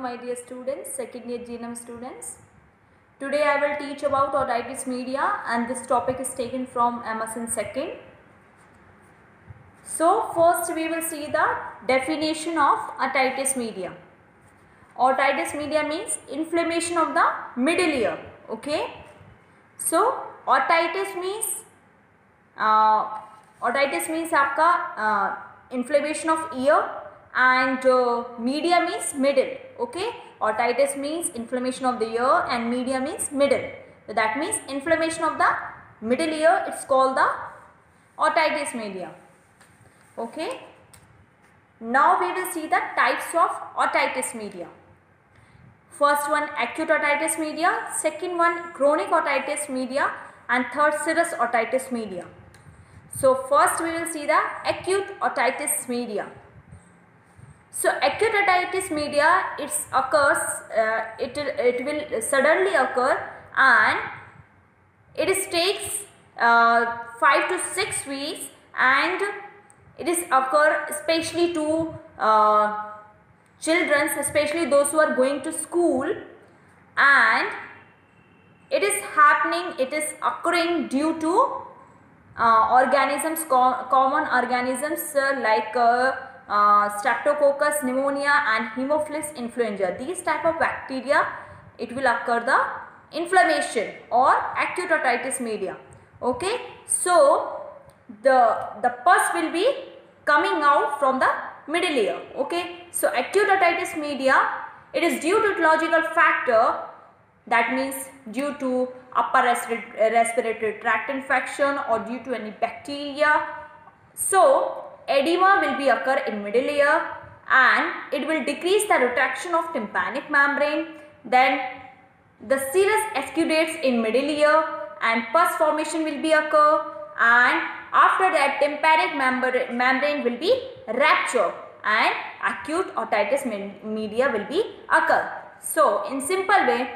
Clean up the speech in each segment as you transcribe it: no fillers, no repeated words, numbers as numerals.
My dear students, second year GNM students. Today I will teach about otitis media and this topic is taken from Emerson second. So first we will see the definition of otitis media. Otitis media means inflammation of the middle ear. Okay. So otitis means आपका inflammation of ear and media means middle. Okay, otitis means inflammation of the ear and media means middle. So that means inflammation of the middle ear, it's called the otitis media. Okay, now we will see the types of otitis media. First one acute otitis media, second one chronic otitis media and third serous otitis media. So first we will see the acute otitis media. So acute otitis media, it will suddenly occur and it takes 5 to 6 weeks and it is occur especially to children, especially those who are going to school, and it is occurring due to organisms, common organisms like Streptococcus pneumonia and Haemophilus influenza. These type of bacteria, it will occur the inflammation or acute otitis media. Okay, so the pus will be coming out from the middle ear. Okay, so acute otitis media, it is due to etiological factor, that means due to upper respiratory tract infection or due to any bacteria. So edema will be occur in middle ear and it will decrease the retraction of tympanic membrane. Then the serous exudates in middle ear and pus formation will be occur, and after that tympanic membrane will be ruptured and acute otitis media will be occur. So in simple way,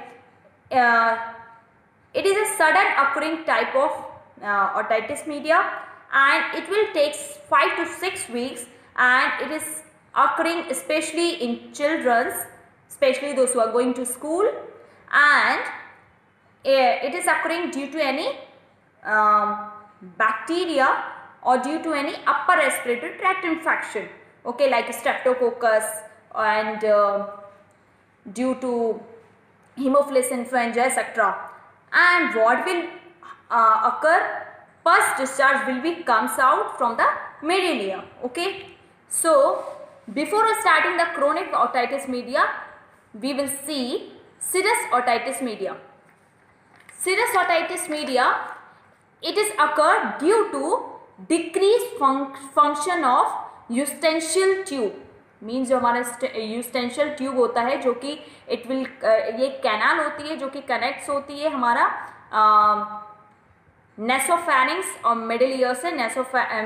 it is a sudden occurring type of otitis media and it will take 5 to 6 weeks and it is occurring especially in children, especially those who are going to school, and it is occurring due to any bacteria or due to any upper respiratory tract infection. Okay, like Streptococcus and due to Haemophilus influenza, etc. And what will occur? Pus discharge will be comes out from the middle ear. Okay, so before starting the chronic otitis media, we will see serous otitis media. Serous otitis media, it is occur due to decreased function of eustachial tube. Means जो हमारा यूस्टेंशियल tube होता है, जो कि it will ये canal होती है जो कि कनेक्ट्स होती है हमारा नेसोफेरिंक्स और मिडिल ईयर से,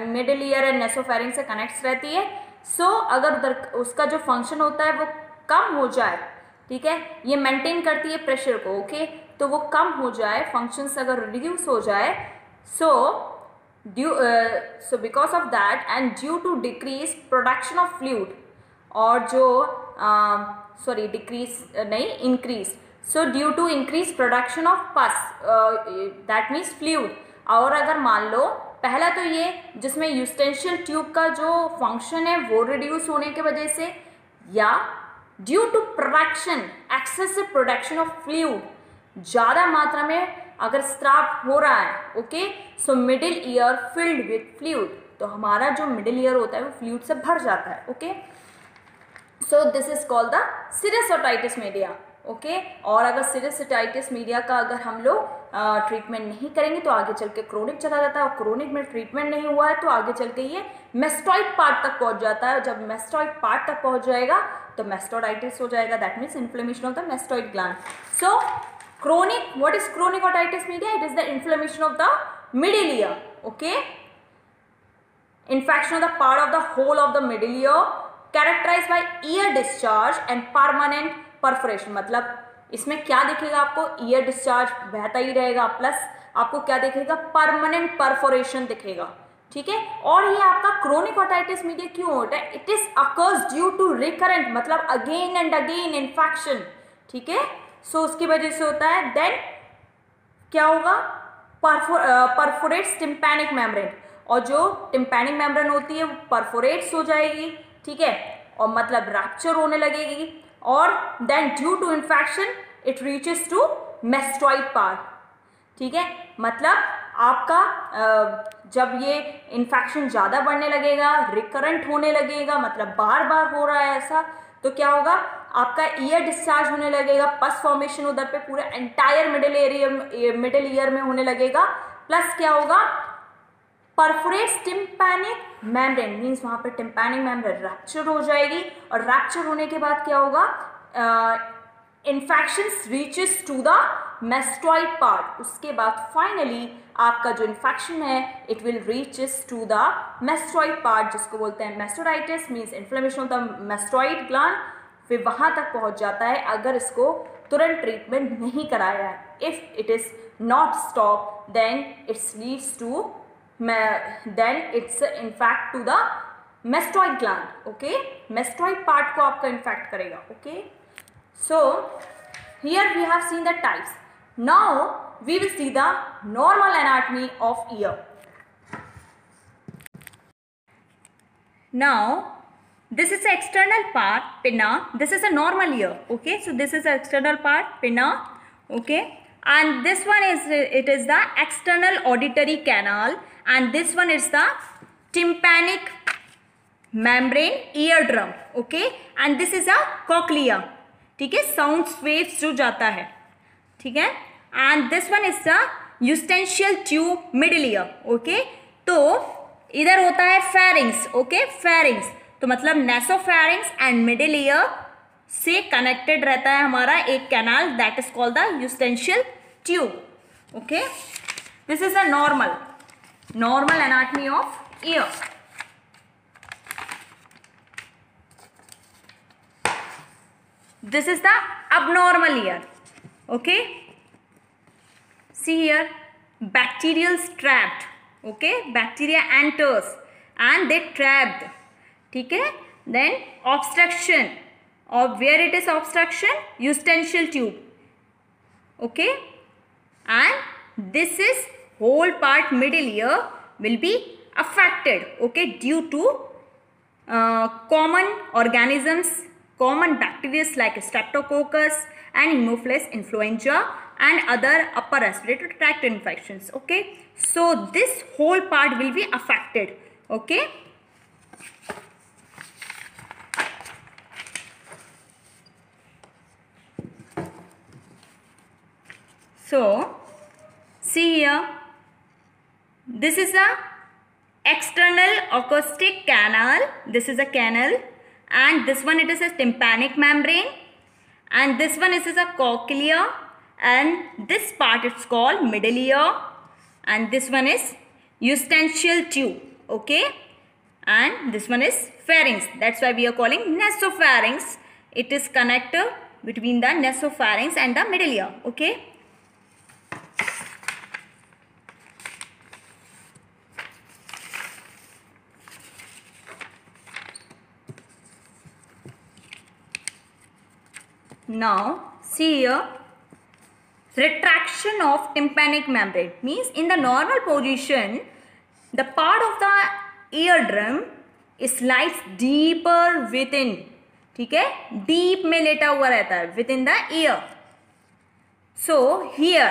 मिडिल ईयर एंड नेसोफेरिंक्स से कनेक्ट्स रहती है. सो अगर उधर उसका जो फंक्शन होता है वो कम हो जाए, ठीक है, ये मेंटेन करती है प्रेशर को. ओके, तो वो कम हो जाए, फंक्शंस अगर रिड्यूस हो जाए, so because of that and due to decrease production of fluid, और जो increase, so due to increase production of pus, that means fluid. और अगर मान लो पहला तो ये जिसमें यूस्टेंशियल ट्यूब का जो फंक्शन है वो रिड्यूस होने की वजह से, या due to production, excessive production of fluid, ज़्यादा मात्रा में अगर स्त्राव हो रहा है. Okay, so middle ear filled with fluid, तो हमारा जो मिडिल ईयर होता है वो फ्लूइड से भर जाता है. Okay, so this is called the serious otitis media. Okay, और अगर सीरियस ओटाइटिस मीडिया का अगर हम लोग ट्रीटमेंट नहीं करेंगे तो आगे चल के क्रोनिक चला जाता है, और क्रोनिक में ट्रीटमेंट नहीं हुआ है तो आगे चल के ये मेस्टॉइड पार्ट तक पहुंच जाता है. जब मेस्टॉइड पार्ट तक पहुंच जाएगा तो मेस्टोडाइटिस हो जाएगा, that means inflammation of the mastoid gland. So chronic, what is chronic otitis media? It is the inflammation of the middle ear. Okay, infection of the part of the whole of the middle ear characterized by ear discharge and permanent perforation. मतलब इसमें क्या दिखेगा आपको? Year discharge बहता ही रहेगा, plus आपको क्या दिखेगा? परमानेंट परफोरेशन दिखेगा, ठीक है। और ये आपका क्रोनिक ओटाइटिस मीडिया क्यों होता है? It is occurs due to recurrent, मतलब अगेन एंड अगेन इन्फेक्शन, ठीक है। सो उसकी वजह से होता है। देन क्या होगा? परफोरेट्स टिम्पैनिक मेम्ब्रेन, और जो टिम्पैनिक मेम्ब्रेन होती है वो परफोरेट्स हो जाएगी, ठीक है, और मतलब रैप्चर होने लगेगी। और then due to infection it reaches to mastoid part, ठीक है। मतलब आपका जब ये इन्फेक्शन ज़्यादा बढ़ने लगेगा, रिकरेंट होने लगेगा, मतलब बार बार हो रहा है ऐसा, तो क्या होगा? आपका ईयर डिस्चार्ज होने लगेगा, पस फॉर्मेशन उधर पे पूरे एंटायर मिडिल ईयर में होने लगेगा। प्लस क्या होगा? परफोरेट्स टिम्पैनिक मेम्ब्रेन, मीन्स वहां पर टिम्पैनिक मेम्ब्रेन रैप्चर हो जाएगी, और रैप्चर होने के बाद क्या होगा? Infections reaches to the mastoid part. उसके बाद फाइनली आपका जो इन्फेक्शन है it will reaches to the mastoid part, जिसको बोलते हैं mastoiditis, means inflammation of the mastoid gland. फिर वहां तक पहुंच जाता है अगर इसको तुरंत ट्रीटमेंट नहीं कराया है। If it is not stop then it's leads to then it's infect to the mastoid gland, okay, mastoid part को आपका infect करेगा, okay. So here we have seen the types. Now we will see the normal anatomy of ear. Now this is the external part, pinna. This is a normal ear, okay. So this is the external part, pinna, okay, and this one is, it is the external auditory canal, and this one is the tympanic membrane eardrum, okay, and this is a cochlea, ठीक है, sound waves जो जाता है, ठीक है, and this one is the eustachial tube middle ear, okay. तो इधर होता है pharynx, okay, pharynx, तो मतलब nasopharynx and middle ear से कनेक्टेड रहता है हमारा एक canal, that is called the eustachial tube, okay. This is a normal anatomy of ear. This is the abnormal ear, okay. See here, bacterial trapped, okay, bacteria enters and they trapped, ठीक है. Then obstruction, or where it is obstruction? Eustachial tube, okay, and this is whole part middle ear will be affected, okay, due to common organisms, common bacteria like streptococcus and Haemophilus influenza and other upper respiratory tract infections, okay. So this whole part will be affected, okay. So see here, this is a external acoustic canal, this is a canal, and this one it is a tympanic membrane, and this one is a cochlea, and this part it's called middle ear, and this one is eustachial tube, okay, and this one is pharynx, that's why we are calling nasopharynx. It is connected between the nasopharynx and the middle ear, okay. Now see here, retraction of tympanic membrane means in the normal position the part of the eardrum slides deeper within, ठीक है, deep में लेटा हुआ रहता है within the ear. So here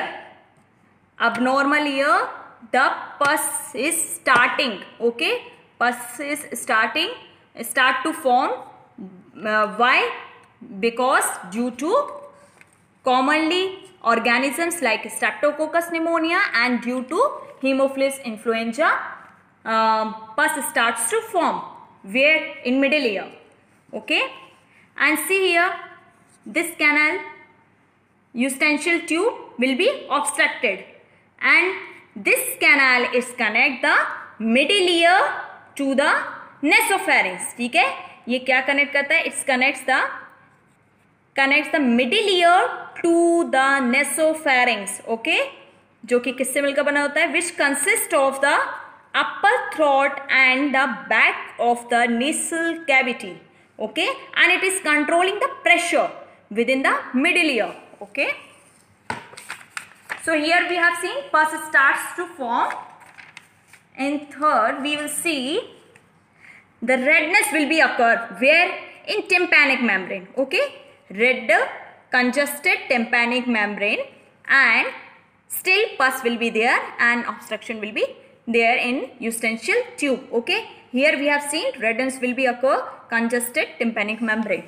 abnormal ear, the pus is starting, okay, pus is start to form, why? Because due to commonly organisms like streptococcus pneumonia and due to Haemophilus influenza, pus starts to form where? In middle ear, okay. And see here, this canal, eustachial tube will be obstructed, and this canal is connect the middle ear to the nasopharynx, ठीक है. ये क्या connect करता है? It connects the middle ear to the nasopharynx, okay, जो कि किससे मिलकर बना होता है? Which consists of the upper throat and the back of the nasal cavity. Okay, and it is controlling the pressure within the middle ear. Okay, so here we have seen pus starts to form. In third, we will see the redness will be occur where in tympanic membrane. Okay, red congested tympanic membrane, and still pus will be there and obstruction will be there in eustachial tube. Okay, here we have seen redness will be occur congested tympanic membrane.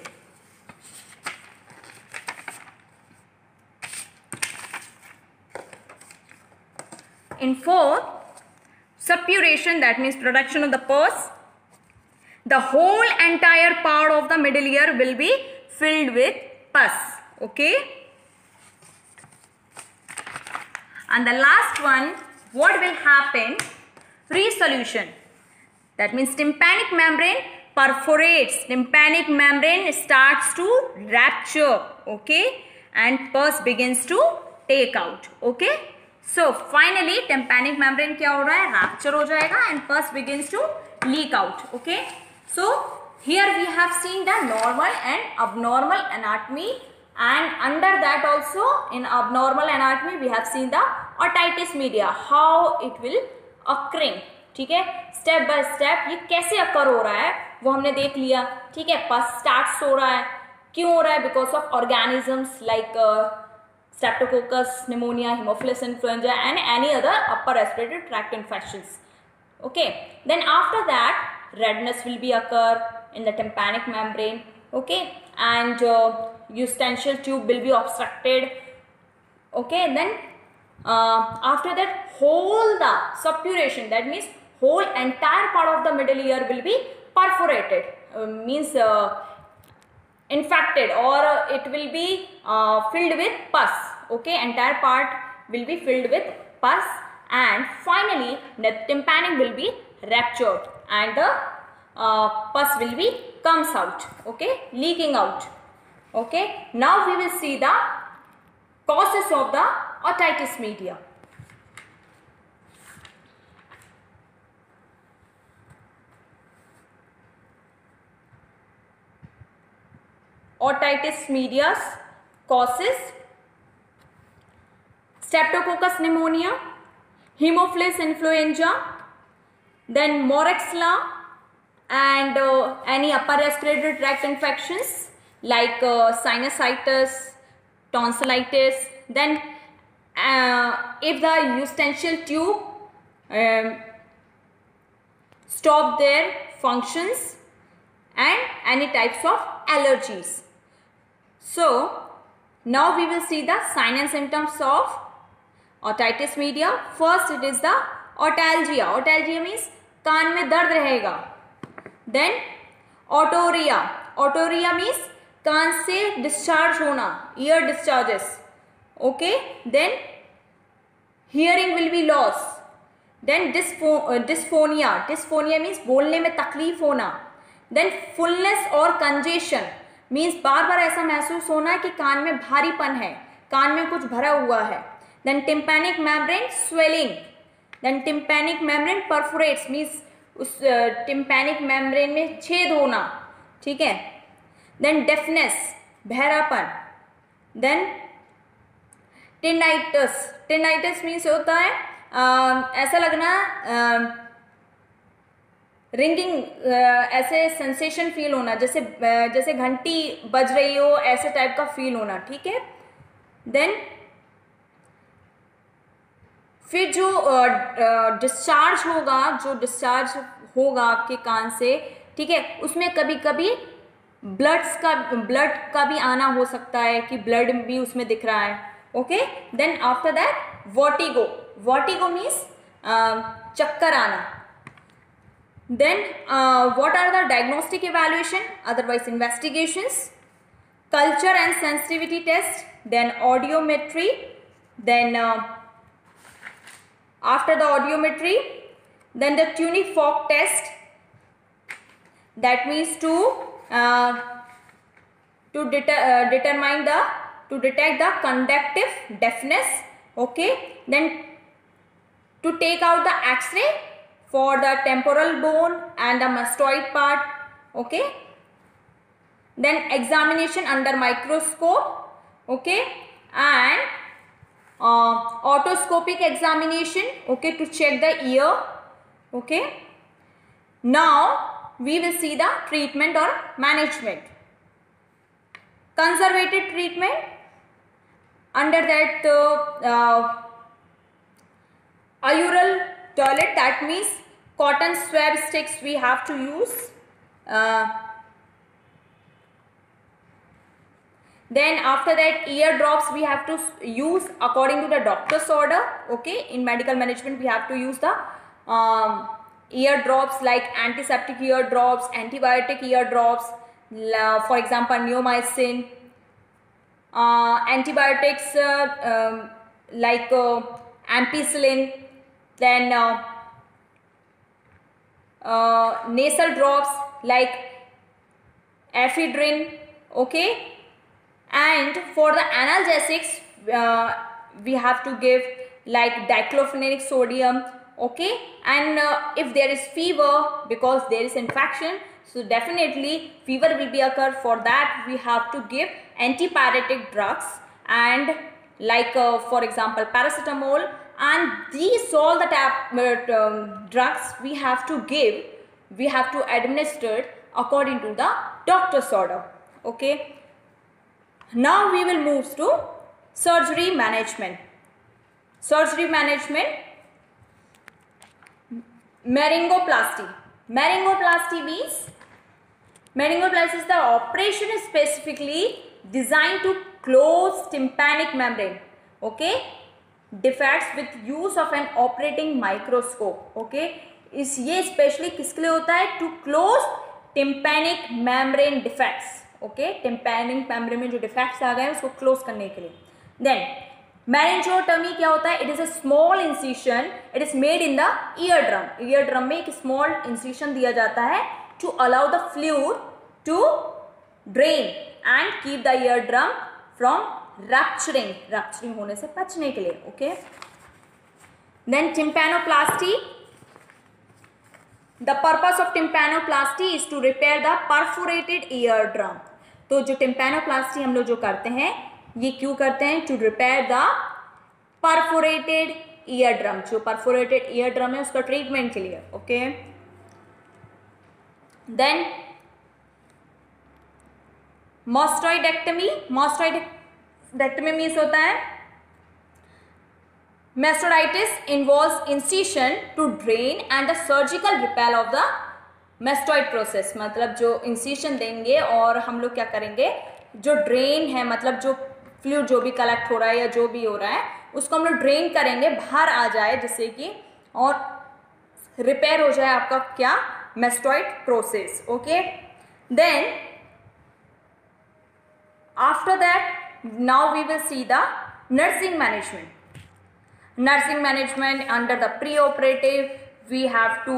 In fourth, suppuration, that means production of the pus. The whole entire part of the middle ear will be filled with pus. Okay. And the last one, what will happen? Resolution. That means tympanic membrane perforates. Tympanic membrane starts to rupture. Okay. And pus begins to take out. Okay. So finally tympanic membrane क्या हो रहा है? Rupture हो जाएगा and pus begins to leak out. Okay. So here we have seen the normal and abnormal anatomy, and under that also in abnormal anatomy we have seen the otitis media, how it will occurring. ठीक है, step by step ये कैसे अकर हो रहा है वो हमने देख लिया. ठीक है, पस स्टार्ट्स हो रहा है, क्यों हो रहा है? Because of organisms like Streptococcus pneumonia, Haemophilus influenza and any other upper respiratory tract infections. Okay, then after that redness will be occur in the tympanic membrane. Okay, and eustachial tube will be obstructed. Okay, then after that whole the suppuration, that means whole entire part of the middle ear will be perforated, means infected, or it will be filled with pus. Okay, entire part will be filled with pus, and finally the tympanic will be ruptured and the pus will be comes out. Okay, leaking out. Okay, now we will see the causes of the otitis media. Otitis media's causes: Streptococcus pneumonia, Haemophilus influenza, then Moraxella, and any upper respiratory tract infections like sinusitis, tonsillitis. Then if the eustachial tube stop their functions, and any types of allergies. So now we will see the sign and symptoms of otitis media. First it is the otalgia. Otalgia means कान में दर्द रहेगा. Then otorrhea. Otorrhea means कान से discharge होना, ear discharges. Okay. Then hearing will be loss. Then dysphonia. Dysphonia means बोलने में तकलीफ होना. Then fullness और congestion means बार बार ऐसा महसूस होना कि कान में भारीपन है, कान में कुछ भरा हुआ है. Then tympanic membrane swelling. Then tympanic membrane perforates means उस tympanic membrane में छेद होना. ठीक है. Then deafness, बहरापन. Then tinnitus. Tinnitus means होता है ऐसा लगना रिंगिंग, ऐसे सेंसेशन फील होना, जैसे जैसे घंटी बज रही हो, ऐसे टाइप का फील होना. ठीक है. देन फिर जो डिस्चार्ज होगा, जो डिस्चार्ज होगा आपके कान से, ठीक है, उसमें कभी कभी ब्लड का भी आना हो सकता है कि ब्लड भी उसमें दिख रहा है. Okay. Then after that vertigo. Vertigo means चक्कर आना. Then what are the diagnostic evaluation, otherwise investigations? Culture and sensitivity test, then audiometry, then after the audiometry, then the tuning fork test, that means to detect the conductive deafness. Okay. Then to take out the X-ray for the temporal bone and the mastoid part. Okay, then examination under microscope. Okay, and otoscopic examination, okay, to check the ear. Okay, now we will see the treatment or management. Conservative treatment, under that aural toilet, that means cotton swab sticks we have to use. Then after that, ear drops we have to use according to the doctor's order. Okay, in medical management we have to use the ear drops like antiseptic ear drops, antibiotic ear drops, for example neomycin, antibiotics like ampicillin, then nasal drops like ephedrine. Okay, and for the analgesics we have to give like diclofenac sodium. Okay, and if there is fever, because there is infection, so definitely fever will be occur. For that we have to give antipyretic drugs, and like for example paracetamol, and these all the drugs we have to give, we have to administer according to the doctor's order. Okay, now we will move to surgery management. Surgery management, laryngoplasty. Laryngoplasty means, laryngoplasty is the operation is specifically designed to close tympanic membrane. Okay, defects with use of an operating microscope. Okay, इस ये specially किसके लिए होता है? To close tympanic membrane defects. Okay, tympanic membrane में जो defects आ गए उसको क्लोज करने के लिए. देन मैरेंजियोटमी क्या होता है? It is a small incision, it is made in the eardrum. Eardrum में एक स्मॉल इंसिशन दिया जाता है to allow the fluid to drain and keep the eardrum from rupturing होने से बचने के लिए. Okay, then tympanoplasty. The purpose of tympanoplasty is to repair the perforated eardrum. तो जो tympanoplasty हम लोग जो करते हैं ये क्यों करते हैं? To repair the perforated eardrum. जो perforated eardrum है उसका ट्रीटमेंट के लिए. Okay, then mastoidectomy. mastoidectomy means होता है mastoiditis involves incision to drain and the surgical repair of the mastoid process. मतलब जो incision देंगे और हम लोग क्या करेंगे, जो ड्रेन है मतलब जो फ्लूइड जो भी कलेक्ट हो रहा है या जो भी हो रहा है उसको हम लोग ड्रेन करेंगे, बाहर आ जाए जिससे कि और रिपेयर हो जाए आपका क्या, mastoid process. Okay, then after that now we will see the nursing management. Nursing management, under the pre-operative we have to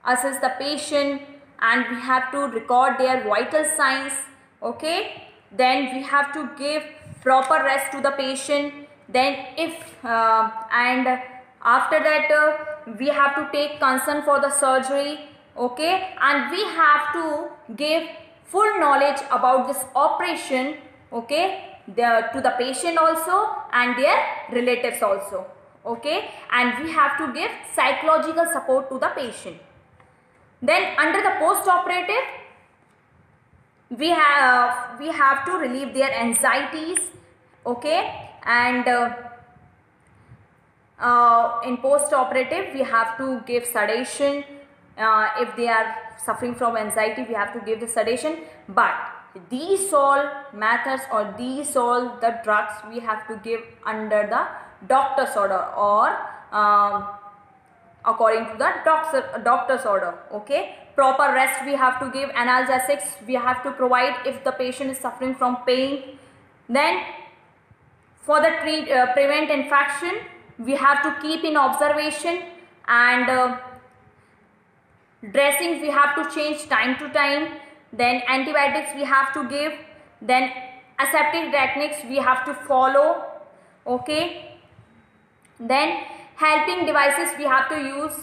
assess the patient and we have to record their vital signs. Okay, then we have to give proper rest to the patient. Then if and after that we have to take consent for the surgery. Okay, and we have to give full knowledge about this operation. Okay, to the patient also and their relatives also. Okay, and we have to give psychological support to the patient. Then under the post-operative we have to relieve their anxieties. Okay, and in post-operative we have to give sedation. If they are suffering from anxiety we have to give the sedation, but these all methods or these all the drugs we have to give under the doctor's order or according to the doctor's order. Okay, proper rest we have to give, analgesics we have to provide if the patient is suffering from pain. Then for the prevent infection we have to keep in observation, and dressings we have to change time to time. Then antibiotics we have to give, then aseptic techniques we have to follow. Okay, then Helping devices we have to use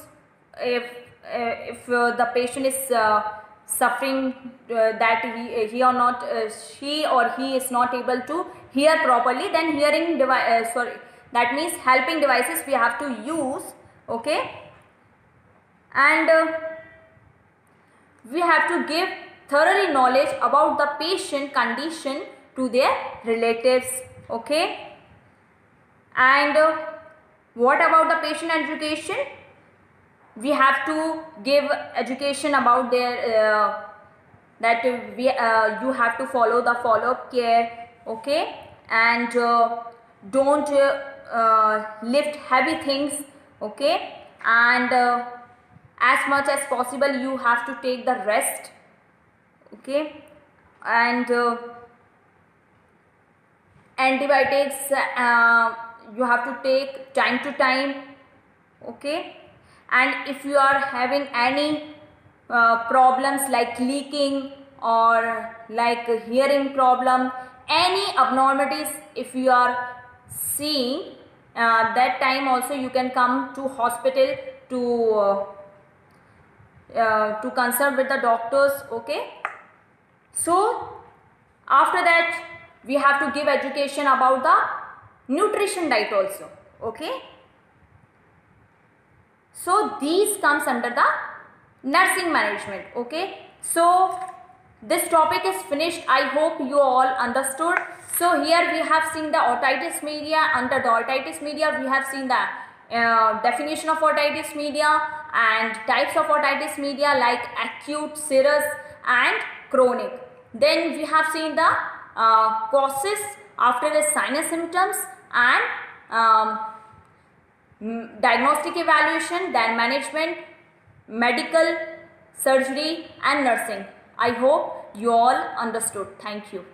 if the patient is suffering that he or not she or he is not able to hear properly, then hearing device that means helping devices we have to use. Okay, and we have to give thoroughly knowledge about the patient condition to their relatives. Okay, and what about the patient education? We have to give education about their that you have to follow the follow-up care. Okay, and don't lift heavy things. Okay, and as much as possible you have to take the rest. Okay, and antibiotics you have to take time to time. Okay, and if you are having any problems like leaking or like hearing problem, any abnormalities if you are seeing, that time also you can come to hospital to consult with the doctors. Okay, so after that we have to give education about the nutrition diet also. Okay, so these comes under the nursing management. Okay, so this topic is finished. I hope you all understood. So here we have seen the otitis media. Under the otitis media we have seen the definition of otitis media and types of otitis media like acute, serous and chronic. Then we have seen the causes after the sinus symptoms and diagnostic evaluation, then management, medical, surgery and nursing. I hope you all understood. Thank you.